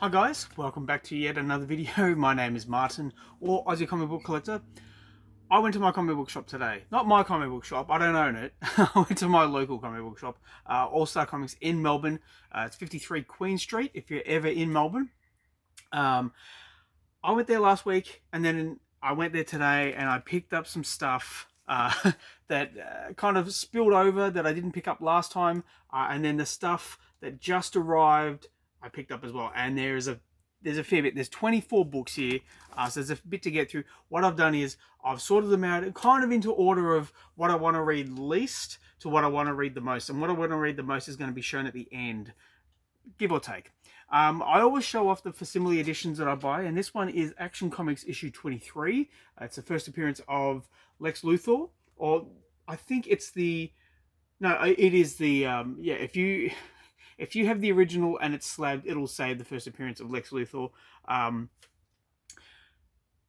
Hi guys, welcome back to yet another video. My name is Martin, or Aussie Comic Book Collector. I went to my comic book shop today. Not my comic book shop, I don't own it. I went to my local comic book shop, All Star Comics in Melbourne. It's 53 Queen Street, if you're ever in Melbourne. I went there last week, and then I went there today, and I picked up some stuff that kind of spilled over that I didn't pick up last time, and then the stuff that just arrived I picked up as well. And there's a fair bit. There's 24 books here, so there's a bit to get through. What I've done is I've sorted them out kind of into order of what I want to read least to what I want to read the most, and what I want to read the most is going to be shown at the end, give or take. I always show off the facsimile editions that I buy, and this one is Action Comics issue 23. It's the first appearance of Lex Luthor, or I think it's the... No, it is the... yeah, if you have the original and it's slabbed, it'll say the first appearance of Lex Luthor. I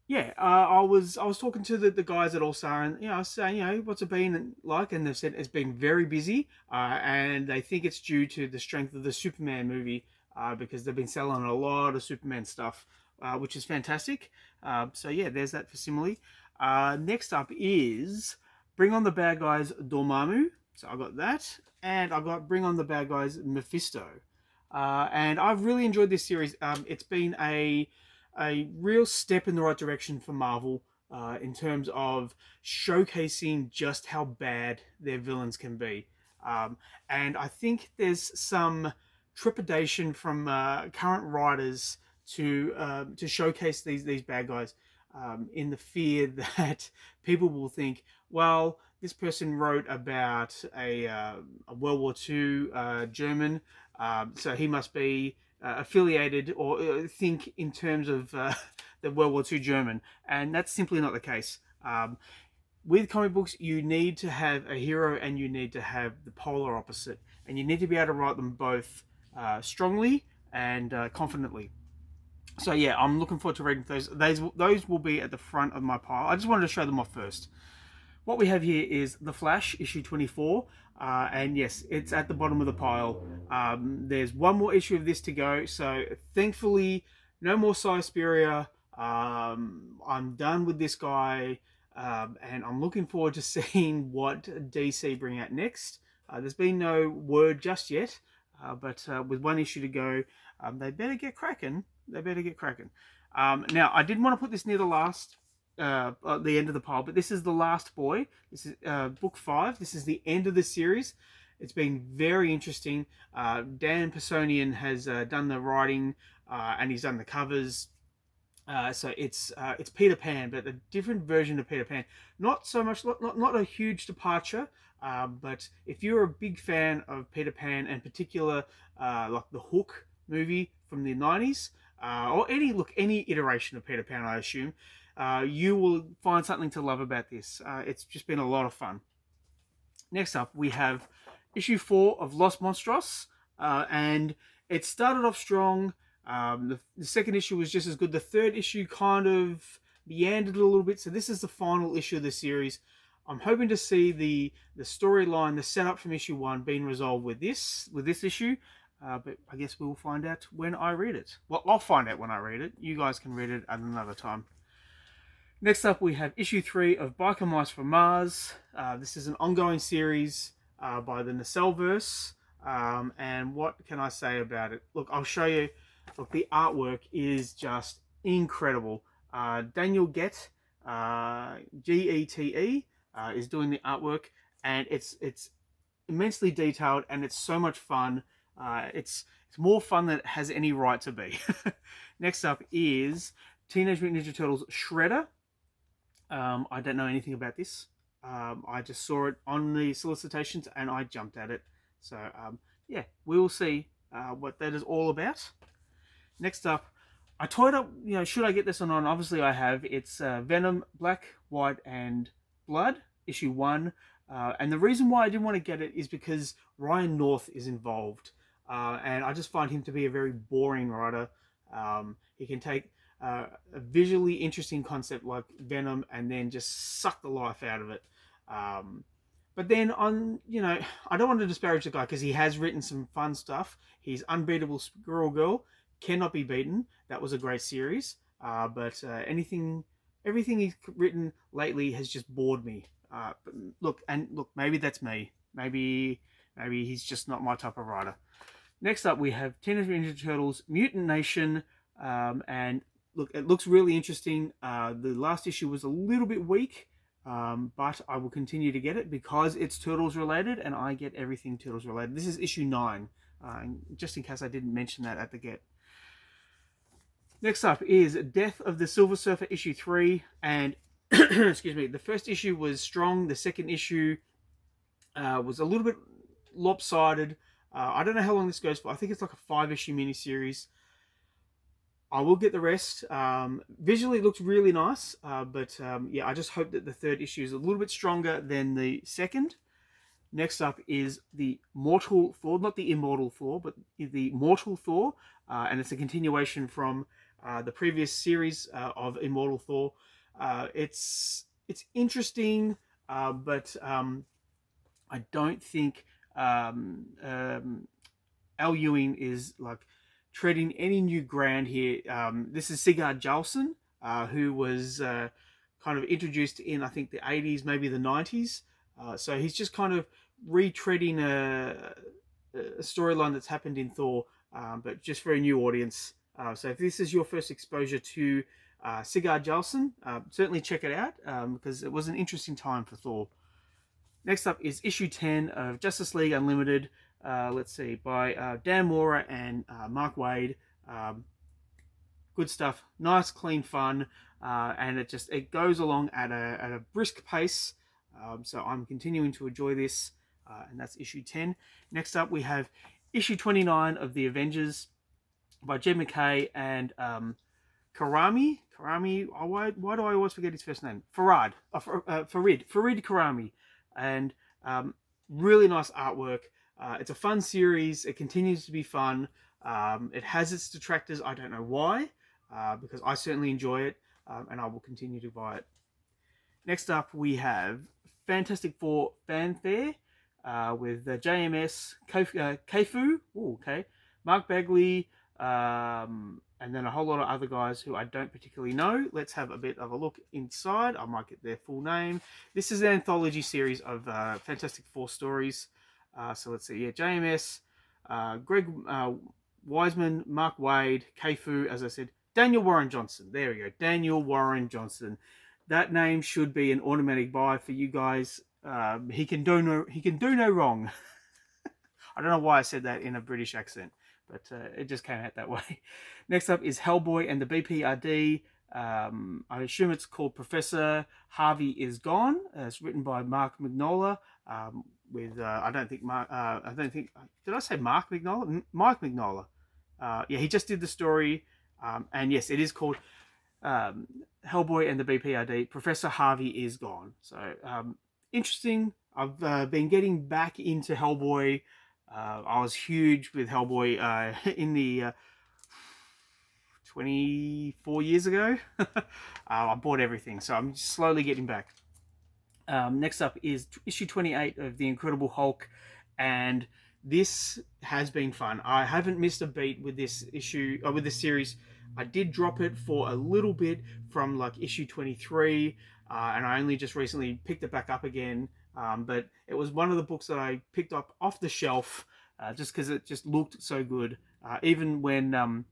was talking to the guys at All Star, and I was saying, what's it been like? And they've said it's been very busy, and they think it's due to the strength of the Superman movie, because they've been selling a lot of Superman stuff, which is fantastic. So yeah, there's that facsimile. Next up is Bring on the Bad Guys Dormammu. So I got that, and I got Bring on the Bad Guys Mephisto. And I've really enjoyed this series. It's been a real step in the right direction for Marvel, in terms of showcasing just how bad their villains can be. And I think there's some trepidation from current writers to showcase these bad guys, in the fear that people will think, well, this person wrote about a World War II German, so he must be affiliated or think in terms of the World War II German, and that's simply not the case. With comic books, you need to have a hero and you need to have the polar opposite, and you need to be able to write them both strongly and confidently. So yeah, I'm looking forward to reading those. Those will be at the front of my pile. I just wanted to show them off first. What we have here is The Flash, issue 24, and yes, it's at the bottom of the pile. There's one more issue of this to go, so thankfully, no more Suspiria. I'm done with this guy, and I'm looking forward to seeing what DC bring out next. There's been no word just yet, but with one issue to go, they better get cracking. Now, I didn't want to put this near the last... at the end of the pile, but this is The Last Boy. This is book 5. This is the end of the series. It's been very interesting. Dan Personian has done the writing, and he's done the covers. So it's Peter Pan, but a different version of Peter Pan. Not so much, not a huge departure, but if you're a big fan of Peter Pan, and in particular like the Hook movie from the 90s, or any iteration of Peter Pan, I assume, you will find something to love about this. It's just been a lot of fun. Next up, we have issue 4 of Los Monstros, and it started off strong. The second issue was just as good. The third issue kind of meandered a little bit, so this is the final issue of the series. I'm hoping to see the storyline, the setup from issue 1 being resolved with this issue. But I guess we'll find out when I read it. Well, I'll find out when I read it. You guys can read it at another time. Next up, we have issue 3 of Biker Mice from Mars. This is an ongoing series by the Nacelleverse. And what can I say about it? Look, I'll show you. Look, the artwork is just incredible. Daniel Gete, Gete, is doing the artwork, and it's immensely detailed, and it's so much fun. It's more fun than it has any right to be. Next up is Teenage Mutant Ninja Turtles Shredder. I don't know anything about this. I just saw it on the solicitations and I jumped at it. So yeah, we will see what that is all about. Next up, I toyed up, should I get this or not? Obviously I have. It's Venom Black, White and Blood, issue 1. And the reason why I didn't want to get it is because Ryan North is involved. And I just find him to be a very boring writer. He can take a visually interesting concept like Venom and then just suck the life out of it. But then I don't want to disparage the guy because he has written some fun stuff. He's Unbeatable Squirrel Girl, cannot be beaten. That was a great series. But everything he's written lately has just bored me. But look, maybe that's me. Maybe he's just not my type of writer. Next up, we have Teenage Mutant Ninja Turtles Mutant Nation, and look, it looks really interesting. The last issue was a little bit weak, but I will continue to get it because it's Turtles related, and I get everything Turtles related. This is issue 9, just in case I didn't mention that at the get. Next up is Death of the Silver Surfer issue 3, and excuse me, the first issue was strong. The second issue was a little bit lopsided. I don't know how long this goes for. I think it's like a 5-issue miniseries. I will get the rest. Visually, it looks really nice, but yeah, I just hope that the third issue is a little bit stronger than the second. Next up is the Mortal Thor, not the Immortal Thor, but the Mortal Thor, and it's a continuation from the previous series of Immortal Thor. It's interesting, but I don't think Al Ewing is like treading any new ground here. This is Sigurd Jarlson, who was kind of introduced in, I think, the 80s, maybe the 90s. So he's just kind of retreading a storyline that's happened in Thor, but just for a new audience. So if this is your first exposure to Sigurd Jarlson, certainly check it out, because it was an interesting time for Thor. Next up is issue 10 of Justice League Unlimited. Let's see, by Dan Mora and Mark Waid. Good stuff, nice, clean fun, and it goes along at a brisk pace. So I'm continuing to enjoy this, and that's issue 10. Next up, we have issue 29 of The Avengers by Jed MacKay and Karami. Why do I always forget his first name? Farid Karami, and really nice artwork. It's a fun series. It continues to be fun. It has its detractors. I don't know why, because I certainly enjoy it, and I will continue to buy it. Next up, we have Fantastic Four Fanfare with JMS, Keifu, Mark Bagley, and then a whole lot of other guys who I don't particularly know. Let's have a bit of a look inside. I might get their full name. This is an anthology series of Fantastic Four stories. So let's see. Yeah, JMS, Greg Wiseman, Mark Waid, Keifu, as I said, Daniel Warren Johnson. There we go. Daniel Warren Johnson. That name should be an automatic buy for you guys. He can do no wrong. I don't know why I said that in a British accent, but it just came out that way. Next up is Hellboy and the BPRD. I assume it's called Professor Harvey is Gone. It's written by Mark Mignola. With I don't think did I say Mark Mignola? Mike Mignola. Yeah, he just did the story, and yes, it is called Hellboy and the BPRD. Professor Harvey is Gone. So interesting. I've been getting back into Hellboy. I was huge with Hellboy in the 24 years ago. I bought everything, so I'm slowly getting back. Next up is issue 28 of The Incredible Hulk, and this has been fun. I haven't missed a beat with this issue, with this series. I did drop it for a little bit from like issue 23, and I only just recently picked it back up again. But it was one of the books that I picked up off the shelf just because it just looked so good. Even when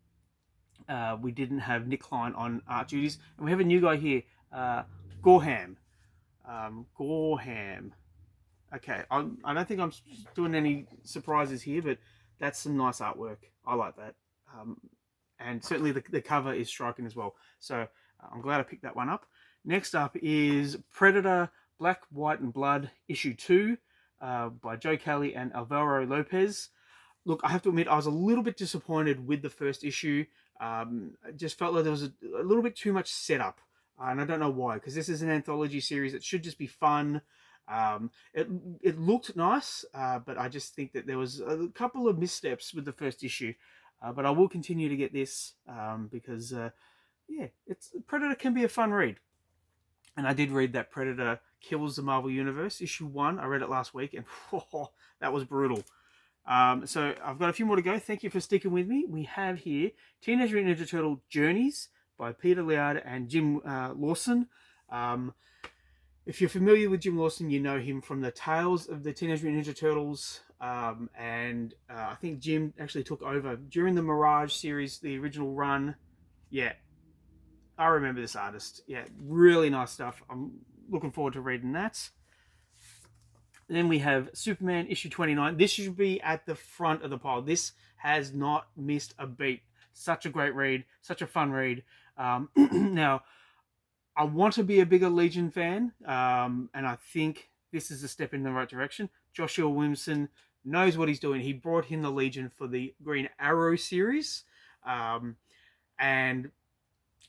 we didn't have Nick Klein on art duties. And we have a new guy here, Gorham. Gorham. Okay, I don't think I'm doing any surprises here, but that's some nice artwork. I like that. And certainly the cover is striking as well. So I'm glad I picked that one up. Next up is Predator, Black, White and Blood, issue 2 by Joe Kelly and Alvaro Lopez. Look, I have to admit, I was a little bit disappointed with the first issue. I just felt like there was a little bit too much setup. And I don't know why, because this is an anthology series. It should just be fun. It looked nice, but I just think that there was a couple of missteps with the first issue. But I will continue to get this because, yeah, Predator can be a fun read. And I did read that Predator Kills the Marvel Universe, issue 1. I read it last week, and that was brutal. So I've got a few more to go. Thank you for sticking with me. We have here Teenage Mutant Ninja Turtle Journeys by Peter Laird and Jim Lawson. Um, if you're familiar with Jim Lawson, you know him from the Tales of the Teenage Mutant Ninja Turtles. And I think Jim actually took over during the Mirage series, the original run. Yeah, I remember this artist. Yeah, really nice stuff. I'm looking forward to reading that. Then we have Superman issue 29. This should be at the front of the pile. This has not missed a beat. Such a great read, such a fun read. Now, I want to be a bigger Legion fan, and I think this is a step in the right direction. Joshua Williamson knows what he's doing. He brought in the Legion for the Green Arrow series, and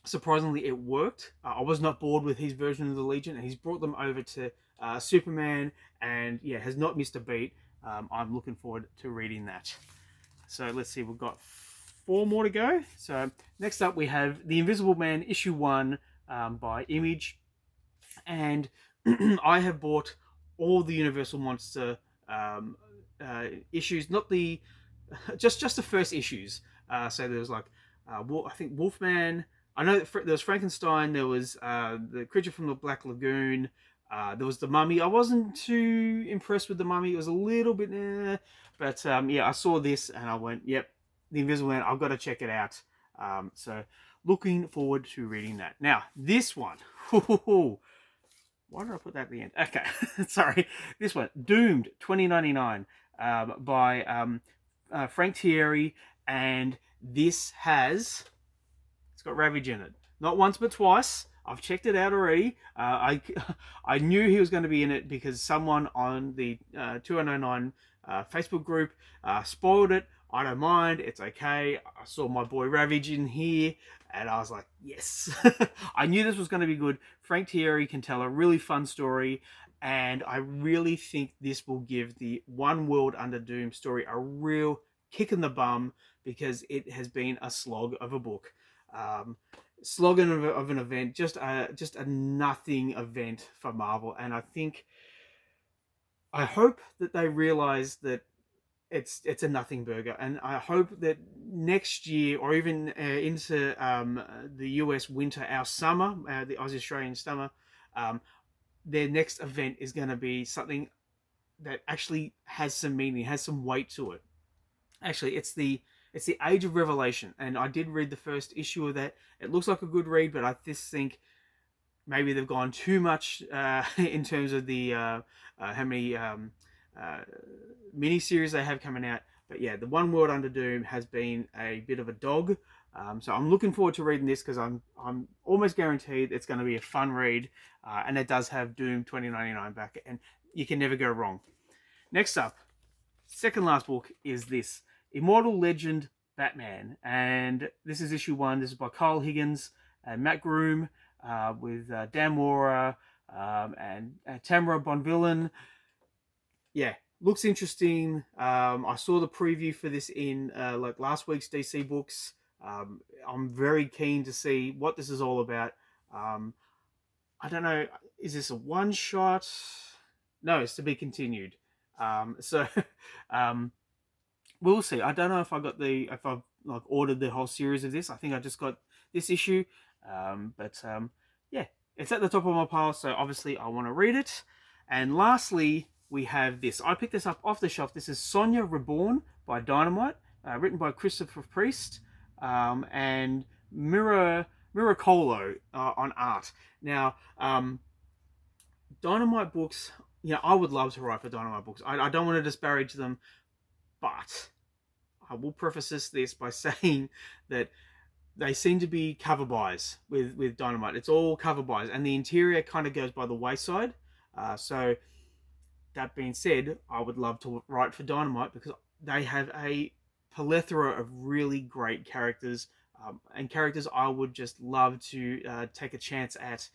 surprisingly, it worked. I was not bored with his version of the Legion, and he's brought them over to Superman, and yeah, has not missed a beat. I'm looking forward to reading that. So let's see, we've got 4 more to go. So next up, we have The Invisible Man, issue 1 by Image, and I have bought all the Universal Monster issues, not the just the first issues. So there was like I think Wolfman. I know that there was Frankenstein. There was the Creature from the Black Lagoon. There was the Mummy. I wasn't too impressed with the Mummy. It was a little bit, but yeah, I saw this and I went, "Yep, The Invisible Man. I've got to check it out." So looking forward to reading that. Now this one. Why did I put that at the end? Okay, sorry. This one, Doomed 2099, by Frank Thierry, and this has it's got Ravage in it. Not once but twice. I've checked it out already. I knew he was going to be in it because someone on the 2009 Facebook group spoiled it. I don't mind. It's okay. I saw my boy Ravage in here, and I was like, yes. I knew this was going to be good. Frank Thierry can tell a really fun story, and I really think this will give the One World Under Doom story a real kick in the bum because it has been a slog of a book. Slogan of an event, just a nothing event for Marvel, and I hope that they realize that it's a nothing burger, and I hope that next year or even into the US winter, our summer, the Aussie Australian summer, their next event is going to be something that actually has some meaning, has some weight to it. Actually, it's the Age of Revelation, and I did read the first issue of that. It looks like a good read, but I just think maybe they've gone too much in terms of the how many miniseries they have coming out. But yeah, the One World Under Doom has been a bit of a dog. So I'm looking forward to reading this because I'm almost guaranteed it's going to be a fun read, and it does have Doom 2099 back, and you can never go wrong. Next up, second last book is this Immortal Legend Batman, and this is issue 1. This is by Kyle Higgins and Matt Groom, with Dan Mora and Tamara Bonvillain. Yeah, looks interesting. I saw the preview for this in like last week's DC Books. I'm very keen to see what this is all about. I don't know, is this a one shot? No, it's to be continued. So we'll see. I don't know if I've like ordered the whole series of this. I think I just got this issue. But yeah, it's at the top of my pile, so obviously I want to read it. And lastly, we have this. I picked this up off the shelf. This is Sonya Reborn by Dynamite, written by Christopher Priest, and Miracolo on art. Now, Dynamite books, I would love to write for Dynamite books. I don't want to disparage them, but I will preface this by saying that they seem to be cover buys with Dynamite. It's all cover buys, and the interior kind of goes by the wayside. So that being said, I would love to write for Dynamite because they have a plethora of really great characters, and characters I would just love to take a chance at,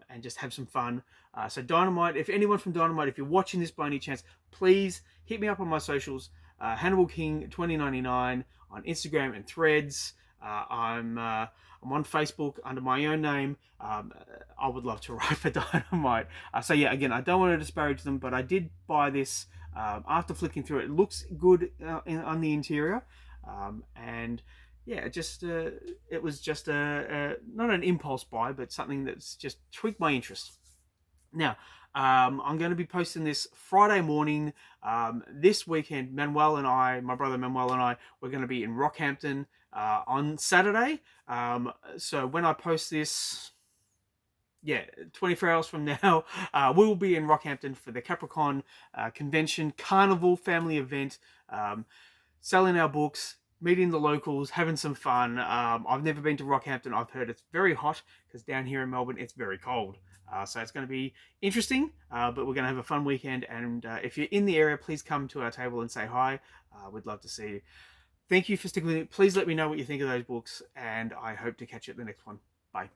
and just have some fun. So Dynamite, if anyone from Dynamite, if you're watching this by any chance, please hit me up on my socials. Hannibal King 2099 on Instagram and Threads. I'm on Facebook under my own name. I would love to write for Dynamite. So yeah, again, I don't want to disparage them, but I did buy this After flicking through it, it looks good on the interior, and yeah, it was just not an impulse buy, but something that's just tweaked my interest. Now, I'm going to be posting this Friday morning. This weekend, my brother Manuel and I, we're going to be in Rockhampton on Saturday. So when I post this, yeah, 24 hours from now, we will be in Rockhampton for the Capricorn Convention Carnival family event, selling our books, meeting the locals, having some fun. I've never been to Rockhampton. I've heard it's very hot because down here in Melbourne it's very cold. So it's going to be interesting, but we're going to have a fun weekend. And if you're in the area, please come to our table and say hi. We'd love to see you. Thank you for sticking with me. Please let me know what you think of those books, and I hope to catch you at the next one. Bye.